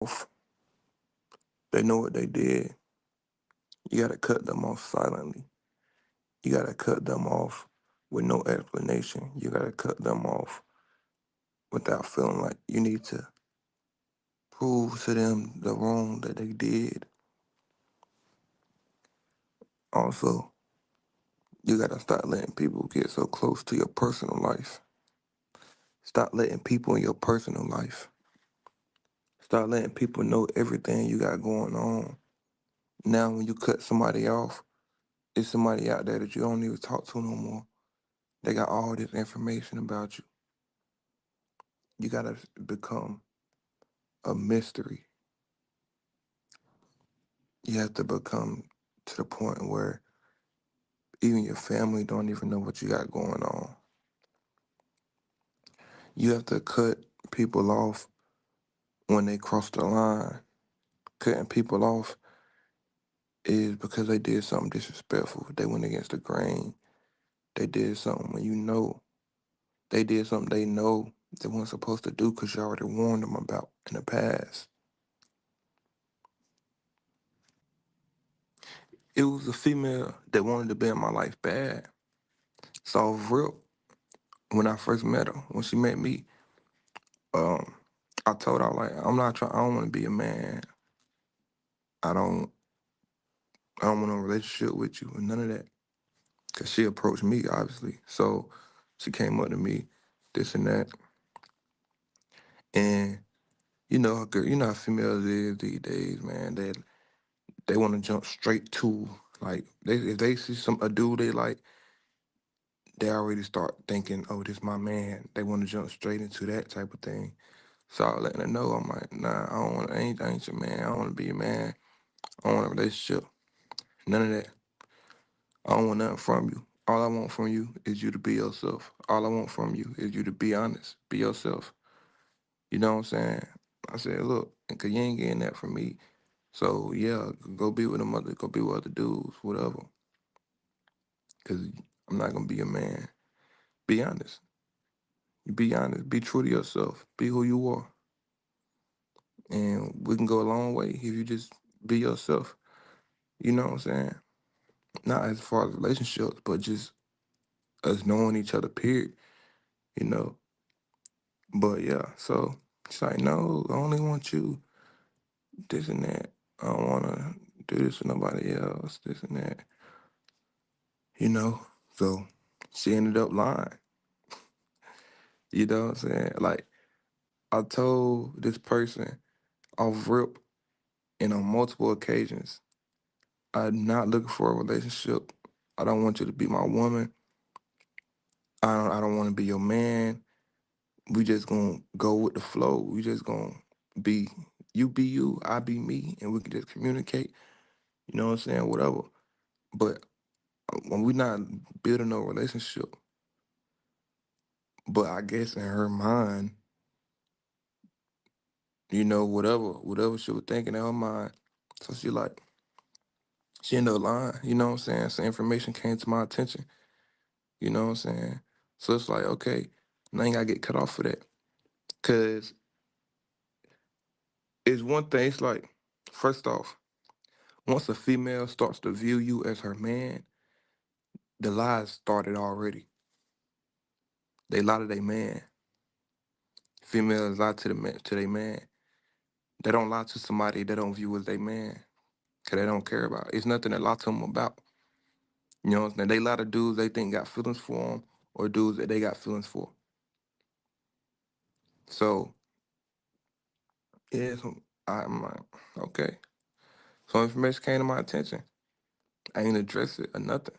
off, they know what they did. You gotta cut them off silently. You gotta cut them off with no explanation. You gotta cut them off without feeling like you need to prove to them the wrong that they did. Also, you gotta stop letting people get so close to your personal life. Stop letting people in your personal life. Stop letting people know everything you got going on. Now, when you cut somebody off, it's somebody out there that you don't even talk to no more. They got all this information about you. You gotta become a mystery. You have to become to the point where even your family don't even know what you got going on. You have to cut people off when they cross the line. Cutting people off is because they did something disrespectful. They went against the grain. They did something when you know. They did something they know they weren't supposed to do because you already warned them about in the past. It was a female that wanted to be in my life bad. So real when I first met her, when she met me, um, I told her like, I'm not trying. I don't want to be a man. I don't. I don't want no relationship with you and none of that. Cause she approached me obviously. So she came up to me, this and that, and girl, you know how females is these days, man. They want to jump straight to like if they see a dude they like, they already start thinking, oh, this my man. They want to jump straight into that type of thing. So I was letting her know, I'm like, nah, I ain't your man. I don't want to be your man. I don't want a relationship. None of that. I don't want nothing from you. All I want from you is you to be yourself. All I want from you is you to be honest, be yourself. You know what I'm saying? I said, look, cause you ain't getting that from me. So yeah, go be with go be with other dudes, whatever. Cause I'm not gonna be a man. Be honest. You be honest. Be true to yourself. Be who you are. And we can go a long way if you just be yourself. You know what I'm saying? Not as far as relationships, but just us knowing each other, period. You know. But yeah, so she's like, no, I only want you, this and that. I don't wanna do this with nobody else, this and that. You know? So she ended up lying. You know what I'm saying? Like I told this person off rip and on multiple occasions, I'm not looking for a relationship. I don't want you to be my woman. I don't want to be your man. We just gonna go with the flow. We just gonna be you, I be me, and we can just communicate. You know what I'm saying? Whatever. But when we not building no relationship, but I guess in her mind, whatever she was thinking in her mind. So she ended up lying. You know what I'm saying? So information came to my attention. You know what I'm saying? So it's like, okay, now you gotta get cut off for that. Cause it's one thing, it's like, first off, once a female starts to view you as her man, the lies started already. They lie to their man. Females lie to the man, to their man. They don't lie to somebody they don't view as their man, cause they don't care about. It's nothing to lie to them about. You know what I'm saying? They lie to dudes they think got feelings for them, or dudes that they got feelings for. So yeah, I'm like, okay. So information came to my attention. I ain't address it or nothing.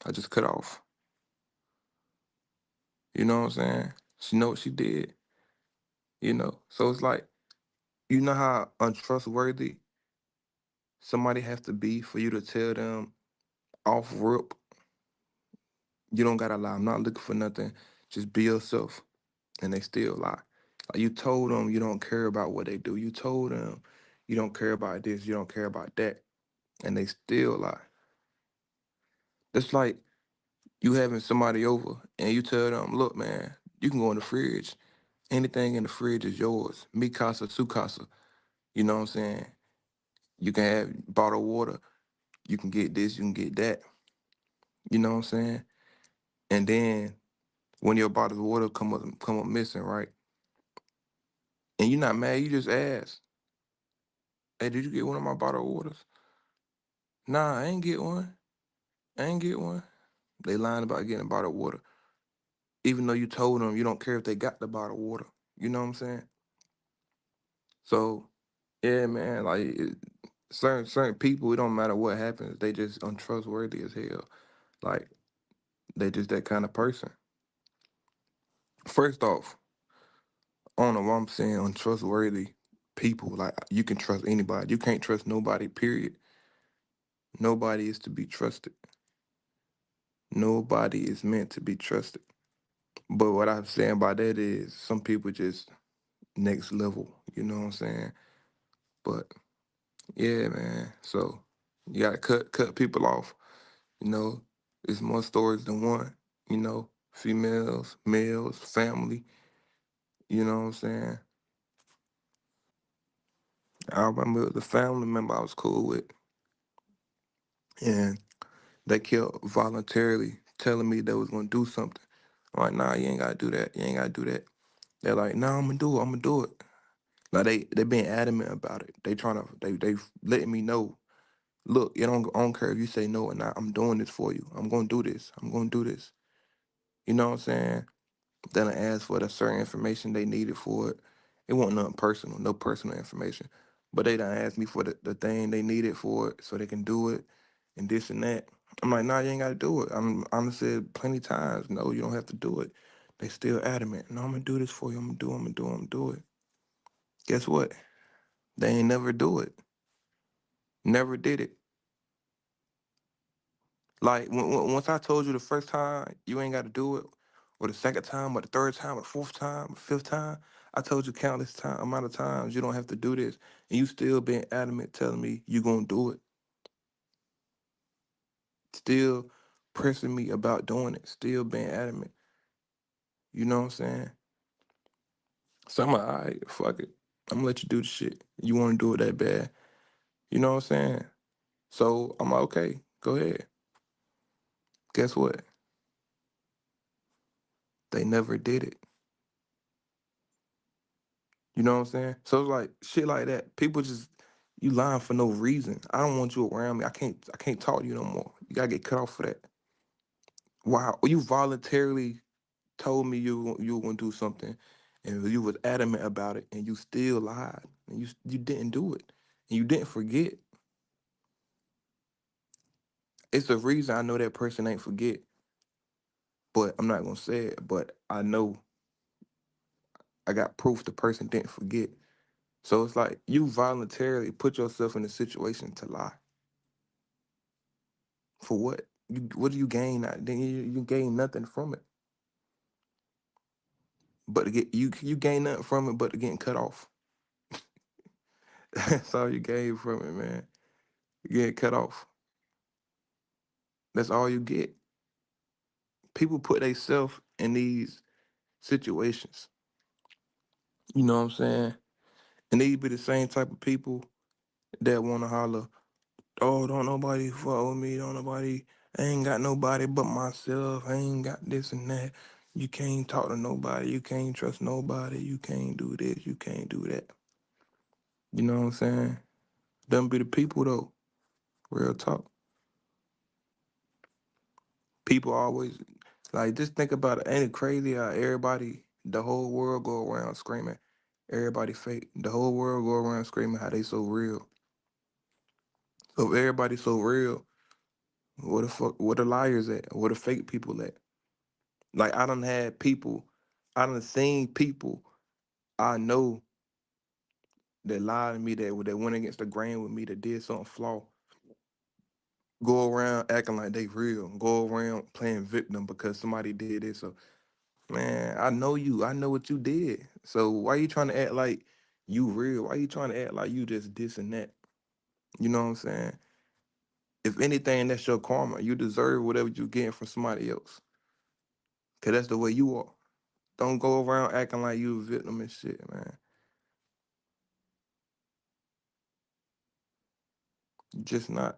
I just cut off. You know what I'm saying? She know what she did. So it's like, you know how untrustworthy somebody has to be for you to tell them off rip, you don't gotta lie. I'm not looking for nothing. Just be yourself. And they still lie. Like you told them you don't care about what they do. You told them you don't care about this, you don't care about that. And they still lie. It's like you having somebody over and you tell them, look, man, you can go in the fridge. Anything in the fridge is yours. Mi casa, su casa. You know what I'm saying? You can have bottled water. You can get this. You can get that. You know what I'm saying? And then when your bottled water come up missing, right? And you're not mad. You just ask, "Hey, did you get one of my bottled waters?" Nah, I ain't get one. I ain't get one. They lying about getting bottled water, even though you told them you don't care if they got the bottled water. You know what I'm saying? So yeah, man. Like certain people, it don't matter what happens. They just untrustworthy as hell. Like they just that kind of person. First off, I don't know why I'm saying untrustworthy people. Like you can trust anybody. You can't trust nobody, period. Nobody is to be trusted. Nobody is meant to be trusted. But what I'm saying by that is some people just next level. You know what I'm saying? But yeah, man. So you gotta cut people off. You know, it's more stories than one. You know, females, males, family. You know what I'm saying? I remember the family member I was cool with, and they kept voluntarily telling me they was gonna do something. I'm like, nah, you ain't gotta do that. You ain't gotta do that. They're like, nah, I'm gonna do it. I'm gonna do it. Like they being adamant about it. They trying to they letting me know. Look, I don't care if you say no or not. I'm doing this for you. I'm gonna do this. I'm gonna do this. You know what I'm saying? Then I asked for the certain information they needed for it. It wasn't nothing personal, no personal information. But they done asked me for the thing they needed for it so they can do it and this and that. I'm like, nah, you ain't gotta do it. I'm said plenty times, no, you don't have to do it. They still adamant. No, I'm gonna do this for you. I'm gonna do it. Guess what? They ain't never do it. Never did it. Like once I told you the first time you ain't got to do it, or the second time, or the third time, or the fourth time, or fifth time, I told you countless amount of times you don't have to do this, and you still being adamant, telling me you gonna do it, still pressing me about doing it, still being adamant. You know what I'm saying? So I'm like, all right, fuck it, I'm gonna let you do the shit. You want to do it that bad? You know what I'm saying? So I'm like, okay, go ahead. Guess what? They never did it. You know what I'm saying? So it's like shit like that. People just you lying for no reason. I don't want you around me. I can't talk to you no more. You gotta get cut off for that. Wow. You voluntarily told me you were gonna do something and you was adamant about it and you still lied. And you didn't do it. And you didn't forget. It's the reason I know that person ain't forget, but I'm not gonna say it. But I know I got proof the person didn't forget. So it's like you voluntarily put yourself in a situation to lie. For what? What do you gain? Then you gain nothing from it. But to get you gain nothing from it, but to getting cut off. That's all you gain from it, man. You get cut off. That's all you get. People put themselves in these situations. You know what I'm saying? And these be the same type of people that want to holler, "Oh, don't nobody fuck with me. Don't nobody. I ain't got nobody but myself. I ain't got this and that. You can't talk to nobody. You can't trust nobody. You can't do this. You can't do that." You know what I'm saying? Them be the people though. Real talk. People always like just think about it. Ain't it crazy how everybody, the whole world go around screaming, everybody fake. The whole world go around screaming how they so real. So if everybody so real, what the fuck? Where the liars at? Where the fake people at? Like I done had people, I done seen people I know that lied to me that went against the grain with me that did something flaw. Go around acting like they real. Go around playing victim because somebody did it. So man, I know you. I know what you did. So why you trying to act like you real? Why you trying to act like you just this and that? You know what I'm saying? If anything, that's your karma. You deserve whatever you getting from somebody else. Cause that's the way you are. Don't go around acting like you a victim and shit, man. Just not.